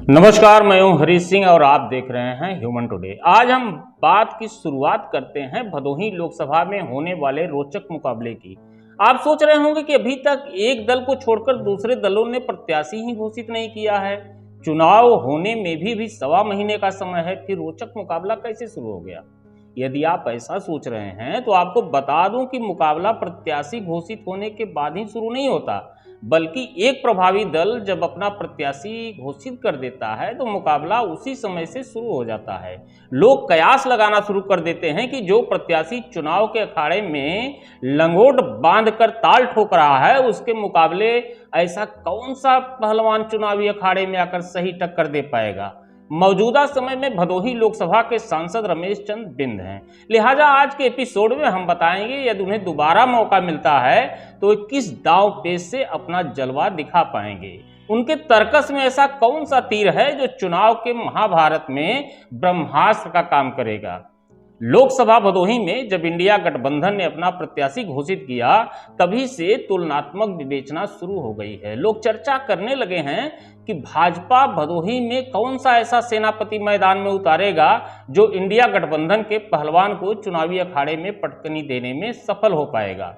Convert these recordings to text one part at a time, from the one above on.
नमस्कार, मैं हूं हरीश सिंह और आप देख रहे हैं ह्यूमन टुडे। आज हम बात की शुरुआत करते हैं भदोही लोकसभा में होने वाले रोचक मुकाबले की। आप सोच रहे होंगे कि अभी तक एक दल को छोड़कर दूसरे दलों ने प्रत्याशी ही घोषित नहीं किया है। चुनाव होने में भी सवा महीने का समय है, फिर रोचक मुकाबला कैसे शुरू हो गया? यदि आप ऐसा सोच रहे हैं तो आपको बता दूं कि मुकाबला प्रत्याशी घोषित होने के बाद ही शुरू नहीं होता, बल्कि एक प्रभावी दल जब अपना प्रत्याशी घोषित कर देता है तो मुकाबला उसी समय से शुरू हो जाता है। लोग कयास लगाना शुरू कर देते हैं कि जो प्रत्याशी चुनाव के अखाड़े में लंगोट बांधकर ताल ठोक रहा है, उसके मुकाबले ऐसा कौन सा पहलवान चुनावी अखाड़े में आकर सही टक्कर दे पाएगा। मौजूदा समय में भदोही लोकसभा के सांसद रमेश चंद्र बिंद हैं, लिहाजा आज के एपिसोड में हम बताएंगे यदि उन्हें दोबारा मौका मिलता है तो किस दांव पेच से अपना जलवा दिखा पाएंगे। उनके तर्कस में ऐसा कौन सा तीर है जो चुनाव के महाभारत में ब्रह्मास्त्र का काम करेगा। लोकसभा भदोही में जब इंडिया गठबंधन ने अपना प्रत्याशी घोषित किया, तभी से तुलनात्मक विवेचना शुरू हो गई है। लोग चर्चा करने लगे हैं कि भाजपा भदोही में कौन सा ऐसा सेनापति मैदान में उतारेगा जो इंडिया गठबंधन के पहलवान को चुनावी अखाड़े में पटकनी देने में सफल हो पाएगा।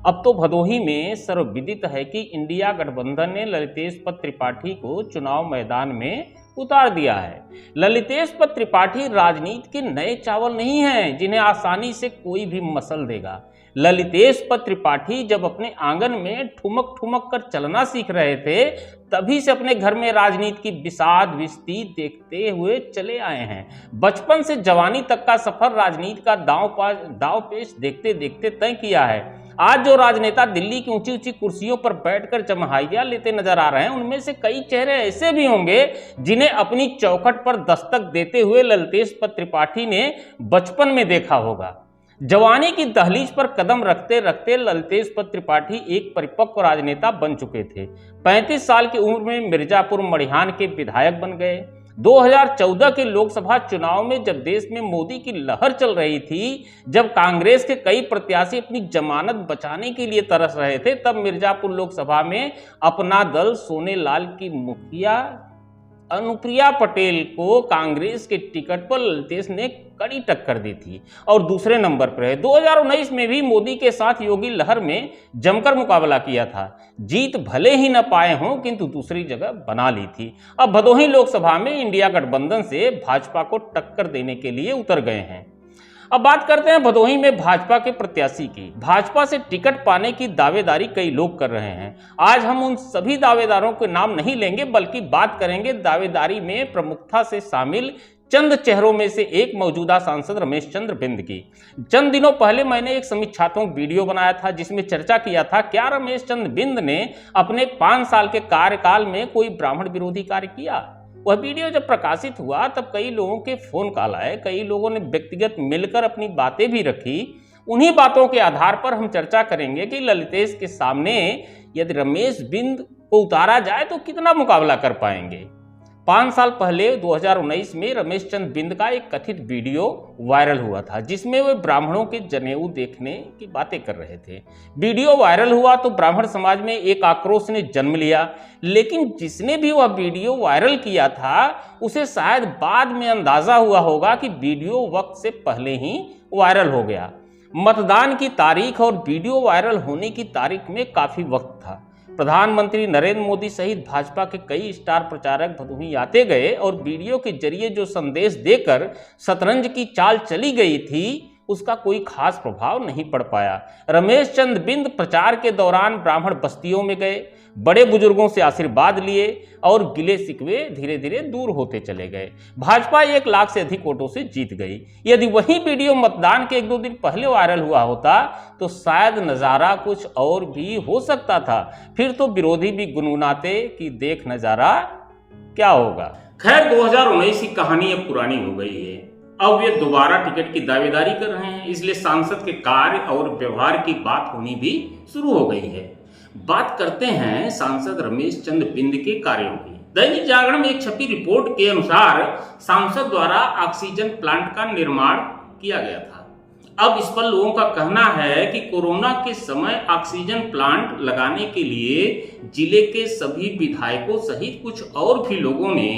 अब तो भदोही में सर्वविदित है कि इंडिया गठबंधन ने ललितेश पत त्रिपाठी को चुनाव मैदान में उतार दिया है। ललितेश पत त्रिपाठी राजनीति के नए चावल नहीं हैं जिन्हें आसानी से कोई भी मसल देगा। ललितेश पत त्रिपाठी जब अपने आंगन में ठुमक ठुमक कर चलना सीख रहे थे, तभी से अपने घर में राजनीति की विषाद विस्ती देखते हुए चले आए हैं। बचपन से जवानी तक का सफर राजनीति का दांव पेच देखते देखते तय किया है। आज जो राजनेता दिल्ली की ऊंची ऊंची कुर्सियों पर बैठकर जमहाइयां लेते नजर आ रहे हैं, उनमें से कई चेहरे ऐसे भी होंगे जिन्हें अपनी चौखट पर दस्तक देते हुए ललितेश पत त्रिपाठी ने बचपन में देखा होगा। जवानी की दहलीज पर कदम रखते रखते ललितेश पत त्रिपाठी एक परिपक्व राजनेता बन चुके थे। 35 साल की उम्र में मिर्जापुर मड़िहान के विधायक बन गए। 2014 के लोकसभा चुनाव में जब देश में मोदी की लहर चल रही थी, जब कांग्रेस के कई प्रत्याशी अपनी जमानत बचाने के लिए तरस रहे थे, तब मिर्जापुर लोकसभा में अपना दल सोनेलाल की मुखिया अनुप्रिया पटेल को कांग्रेस के टिकट पर ललितेश ने कड़ी टक्कर दी थी और दूसरे नंबर पर है। 2019 में भी मोदी के साथ योगी लहर में जमकर मुकाबला किया था। जीत भले ही न पाए हों, किंतु दूसरी जगह बना ली थी। अब भदोही लोकसभा में इंडिया गठबंधन से भाजपा को टक्कर देने के लिए उतर गए हैं। अब बात करते हैं भदोही में भाजपा के प्रत्याशी की। भाजपा से टिकट पाने की दावेदारी कई लोग कर रहे हैं। आज हम उन सभी दावेदारों के नाम नहीं लेंगे, बल्कि बात करेंगे दावेदारी में प्रमुखता से शामिल चंद चेहरों में से एक मौजूदा सांसद रमेश चंद्र बिंद की। चंद दिनों पहले मैंने एक समीक्षात्मक वीडियो बनाया था जिसमें चर्चा किया था, क्या रमेश चंद्र बिंद ने अपने 5 साल के कार्यकाल में कोई ब्राह्मण विरोधी कार्य किया। वह वीडियो जब प्रकाशित हुआ तब कई लोगों के फोन कॉल आए, कई लोगों ने व्यक्तिगत मिलकर अपनी बातें भी रखी। उन्हीं बातों के आधार पर हम चर्चा करेंगे कि ललितेश के सामने यदि रमेश बिंद को उतारा जाए तो कितना मुकाबला कर पाएंगे। 5 साल पहले 2019 में रमेश चंद्र बिंद का एक कथित वीडियो वायरल हुआ था जिसमें वे ब्राह्मणों के जनेऊ देखने की बातें कर रहे थे। वीडियो वायरल हुआ तो ब्राह्मण समाज में एक आक्रोश ने जन्म लिया, लेकिन जिसने भी वह वीडियो वायरल किया था उसे शायद बाद में अंदाजा हुआ होगा कि वीडियो वक्त से पहले ही वायरल हो गया। मतदान की तारीख और वीडियो वायरल होने की तारीख में काफी वक्त था। प्रधानमंत्री नरेंद्र मोदी सहित भाजपा के कई स्टार प्रचारक भदोही आते गए और वीडियो के जरिए जो संदेश देकर शतरंज की चाल चली गई थी, उसका कोई खास प्रभाव नहीं पड़ पाया। रमेश चंद्र बिंद प्रचार के दौरान ब्राह्मण बस्तियों में गए, बड़े बुजुर्गों से आशीर्वाद लिए और गिले शिकवे धीरे धीरे दूर होते चले गए। भाजपा 1 लाख से अधिक वोटों से जीत गई। यदि वही वीडियो मतदान के 1-2 दिन पहले वायरल हुआ होता तो शायद नज़ारा कुछ और भी हो सकता था। फिर तो विरोधी भी गुनगुनाते कि देख नज़ारा क्या होगा। खैर, 2019 की कहानी अब पुरानी हो गई है। अब वे दोबारा टिकट की दावेदारी कर रहे हैं, इसलिए सांसद के कार्य और व्यवहार की बात होनी भी शुरू हो गई है। बात करते हैं सांसद रमेश चंद्र बिंद के कार्यों की। दैनिक जागरण में एक छपी रिपोर्ट के अनुसार सांसद द्वारा ऑक्सीजन प्लांट का निर्माण किया गया था। अब इस पर लोगों का कहना है कि कोरोना के समय ऑक्सीजन प्लांट लगाने के लिए जिले के सभी विधायकों सहित कुछ और भी लोगों ने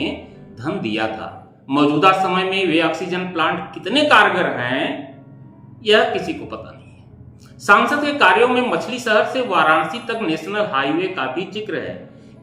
धन दिया था। मौजूदा समय में वे ऑक्सीजन प्लांट कितने कारगर हैं यह किसी को पता नहीं है। सांसद के कार्यों में मछली शहर से वाराणसी तक नेशनल हाईवे का भी जिक्र है,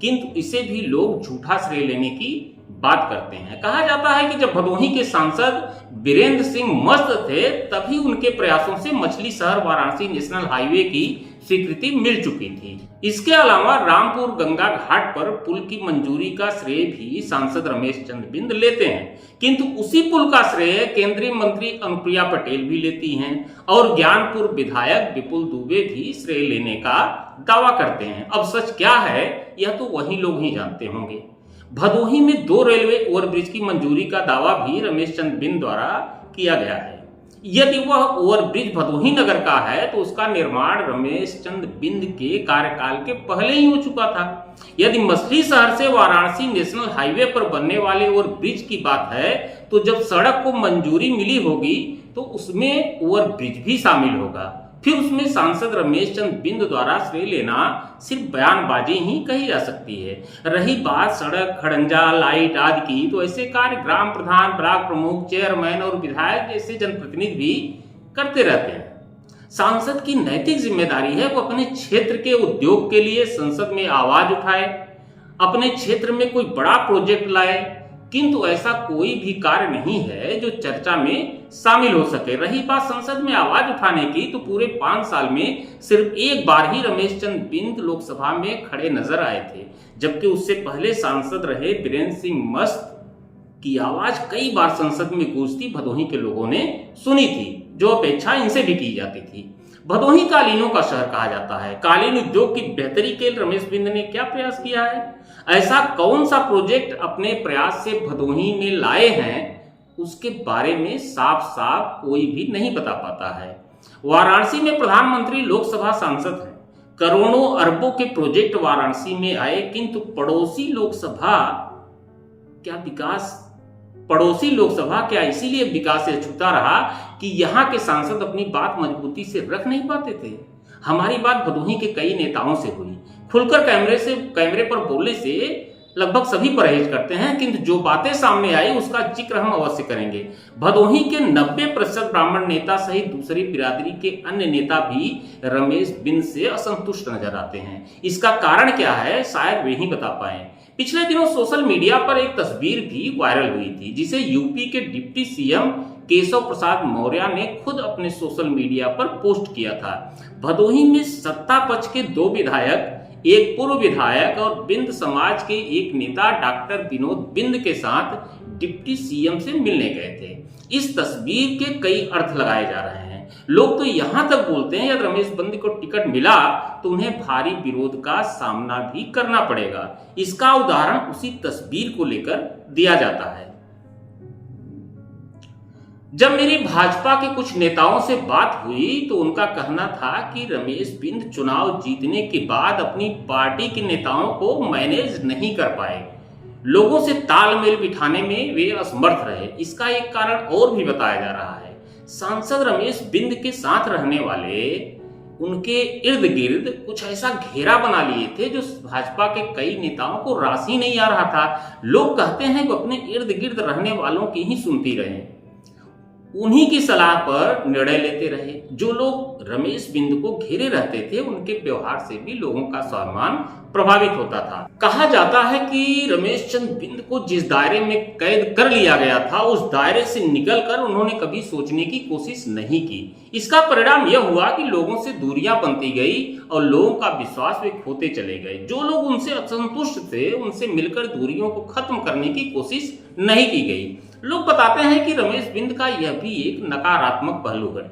किंतु इसे भी लोग झूठा श्रेय लेने की बात करते हैं। कहा जाता है कि जब भदोही के सांसद बीरेंद्र सिंह मस्त थे तभी उनके प्रयासों से मछली शहर वाराणसी नेशनल हाईवे की स्वीकृति मिल चुकी थी। इसके अलावा रामपुर गंगा घाट पर पुल की मंजूरी का श्रेय भी सांसद रमेश चंद्र बिंद लेते हैं, किंतु उसी पुल का श्रेय केंद्रीय मंत्री अनुप्रिया पटेल भी लेती हैं और ज्ञानपुर विधायक विपुल दुबे भी श्रेय लेने का दावा करते हैं। अब सच क्या है यह तो वही लोग ही जानते होंगे। भदोही में 2 रेलवे ओवरब्रिज की मंजूरी का दावा भी रमेश चंद्र बिंद द्वारा किया गया है। यदि वह ओवरब्रिज भदोही नगर का है तो उसका निर्माण रमेश चंद्र बिंद के कार्यकाल के पहले ही हो चुका था। यदि मछली शहर से वाराणसी नेशनल हाईवे पर बनने वाले ओवरब्रिज की बात है तो जब सड़क को मंजूरी मिली होगी तो उसमें ओवरब्रिज भी शामिल होगा। फिर उसमें सांसद रमेश चंद्र बिंद द्वारा श्रेय लेना सिर्फ बयानबाजी ही कही जा सकती है। रही बात सड़क, खड़ंजा, लाइट आदि की, तो ऐसे कार्य ग्राम प्रधान, ब्लॉक प्रमुख, चेयरमैन और विधायक जैसे जनप्रतिनिधि भी करते रहते हैं। सांसद की नैतिक जिम्मेदारी है वो अपने क्षेत्र के उद्योग के लिए संसद में आवाज उठाए, अपने क्षेत्र में कोई बड़ा प्रोजेक्ट लाए, किंतु ऐसा कोई भी कार्य नहीं है जो चर्चा में शामिल हो सके। रही बात संसद में आवाज उठाने की, तो पूरे 5 साल में सिर्फ एक बार ही रमेश चंद्र बिंद लोकसभा में खड़े नजर आए थे, जबकि उससे पहले सांसद रहे बीरेंद्र सिंह मस्त की आवाज कई बार संसद में गूंजती भदोही के लोगों ने सुनी थी, जो अपेक्षा इनसे भी की जाती थी। भदोही कालीनों का शहर कहा जाता है। कालीन उद्योग की बेहतरी के लिए रमेश बिंद ने क्या प्रयास किया है? ऐसा कौन सा प्रोजेक्ट अपने प्रयास से भदोही में लाए हैं उसके बारे में साफ साफ कोई भी नहीं बता पाता है। वाराणसी में प्रधानमंत्री लोकसभा सांसद हैं, करोड़ों अरबों के प्रोजेक्ट वाराणसी में आए, किंतु पड़ोसी लोकसभा क्या इसीलिए विकास से छूता रहा कि यहाँ के सांसद अपनी बात मजबूती से रख नहीं पाते थे। हमारी बात भदोही के कई नेताओं से हुई। खुलकर कैमरे पर बोलने से लगभग सभी परहेज करते हैं, किंतु जो बातें सामने आई उसका जिक्र हम अवश्य करेंगे। भदोही के 90% ब्राह्मण नेता सहित दूसरी बिरादरी के अन्य नेता भी रमेश बिंद से असंतुष्ट नजर आते हैं। इसका कारण क्या है शायद वे ही बता पाए। पिछले दिनों सोशल मीडिया पर एक तस्वीर भी वायरल हुई थी, जिसे यूपी के डिप्टी सीएम केशव प्रसाद मौर्य ने खुद अपने सोशल मीडिया पर पोस्ट किया था। भदोही में सत्ता पक्ष के 2 विधायक, एक पूर्व विधायक और बिंद समाज के एक नेता डॉक्टर विनोद बिंद के साथ डिप्टी सीएम से मिलने गए थे। इस तस्वीर के कई अर्थ लगाए जा रहे हैं। लोग तो यहां तक बोलते हैं यदि रमेश बिंद को टिकट मिला तो उन्हें भारी विरोध का सामना भी करना पड़ेगा। इसका उदाहरण उसी तस्वीर को लेकर दिया जाता है। जब मेरी भाजपा के कुछ नेताओं से बात हुई तो उनका कहना था कि रमेश बिंद चुनाव जीतने के बाद अपनी पार्टी के नेताओं को मैनेज नहीं कर पाए, लोगों से तालमेल बिठाने में वे असमर्थ रहे। इसका एक कारण और भी बताया जा रहा है। सांसद रमेश बिंद के साथ रहने वाले उनके इर्द गिर्द कुछ ऐसा घेरा बना लिए थे जो भाजपा के कई नेताओं को रास ही नहीं आ रहा था। लोग कहते हैं कि अपने इर्द गिर्द रहने वालों की ही सुनती रहे, उन्हीं की सलाह पर निर्णय लेते रहे। जो लोग रमेश बिंद को घेरे रहते थे उनके व्यवहार से भी लोगों का सम्मान प्रभावित होता था। कहा जाता है कि रमेश चंद्र बिंद को जिस दायरे में कैद कर लिया गया था उस दायरे से निकलकर उन्होंने कभी सोचने की कोशिश नहीं की। इसका परिणाम यह हुआ कि लोगों से दूरियां बनती गई और लोगों का विश्वास वे खोते चले गए। जो लोग उनसे असंतुष्ट थे उनसे मिलकर दूरियों को खत्म करने की कोशिश नहीं की गई। लोग बताते हैं कि रमेश बिंद का यह भी एक नकारात्मक पहलू है।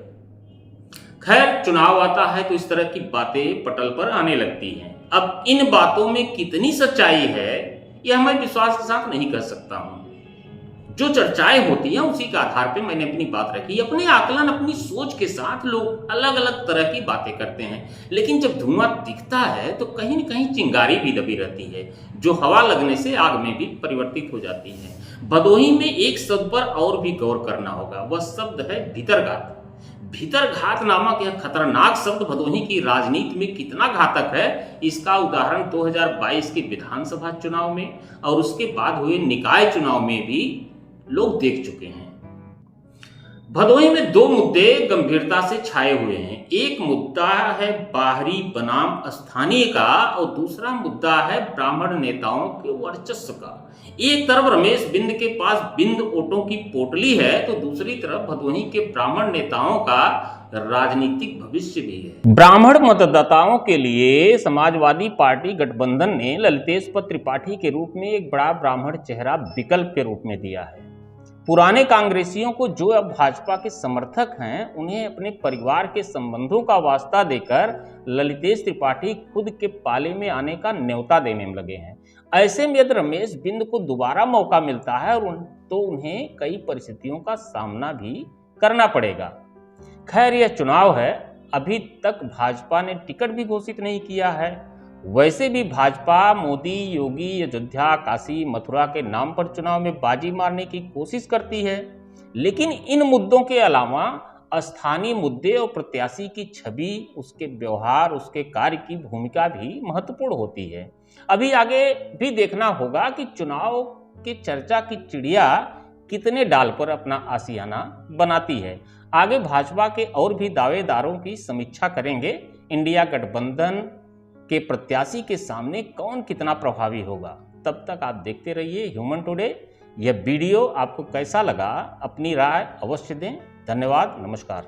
खैर, चुनाव आता है तो इस तरह की बातें पटल पर आने लगती हैं। अब इन बातों में कितनी सच्चाई है यह मैं विश्वास के साथ नहीं कर सकता हूं। जो चर्चाएं होती हैं उसी के आधार पर मैंने अपनी बात रखी। अपने आकलन, अपनी सोच के साथ लोग अलग अलग तरह की बातें करते हैं, लेकिन जब धुआं दिखता है तो कहीं न कहीं चिंगारी भी दबी रहती है, जो हवा लगने से आग में भी परिवर्तित हो जाती है। भदोही में एक शब्द पर और भी गौर करना होगा, वह शब्द है भीतरघात। भीतरघात नामक यह खतरनाक शब्द भदोही की राजनीति में कितना घातक है, इसका उदाहरण 2022 के विधानसभा चुनाव में और उसके बाद हुए निकाय चुनाव में भी लोग देख चुके हैं। भदोही में दो मुद्दे गंभीरता से छाए हुए हैं। एक मुद्दा है बाहरी बनाम स्थानीय का और दूसरा मुद्दा है ब्राह्मण नेताओं के वर्चस्व का। एक तरफ रमेश बिंद के पास बिंद वोटों की पोटली है तो दूसरी तरफ भदोही के ब्राह्मण नेताओं का राजनीतिक भविष्य भी है। ब्राह्मण मतदाताओं के लिए समाजवादी पार्टी गठबंधन ने ललितेश त्रिपाठी के रूप में एक बड़ा ब्राह्मण चेहरा विकल्प के रूप में दिया है। पुराने कांग्रेसियों को जो अब भाजपा के समर्थक हैं, उन्हें अपने परिवार के संबंधों का वास्ता देकर ललितेश त्रिपाठी खुद के पाले में आने का न्योता देने में लगे हैं। ऐसे में यदि रमेश बिंद को दोबारा मौका मिलता है तो उन्हें कई परिस्थितियों का सामना भी करना पड़ेगा। खैर, यह चुनाव है, अभी तक भाजपा ने टिकट भी घोषित नहीं किया है। वैसे भी भाजपा मोदी, योगी, अयोध्या, काशी, मथुरा के नाम पर चुनाव में बाजी मारने की कोशिश करती है, लेकिन इन मुद्दों के अलावा स्थानीय मुद्दे और प्रत्याशी की छवि, उसके व्यवहार, उसके कार्य की भूमिका भी महत्वपूर्ण होती है। अभी आगे भी देखना होगा कि चुनाव के चर्चा की चिड़िया कितने डाल पर अपना आशियाना बनाती है। आगे भाजपा के और भी दावेदारों की समीक्षा करेंगे। इंडिया गठबंधन के प्रत्याशी के सामने कौन कितना प्रभावी होगा। तब तक आप देखते रहिए ह्यूमन टुडे। यह वीडियो आपको कैसा लगा, अपनी राय अवश्य दें। धन्यवाद, नमस्कार।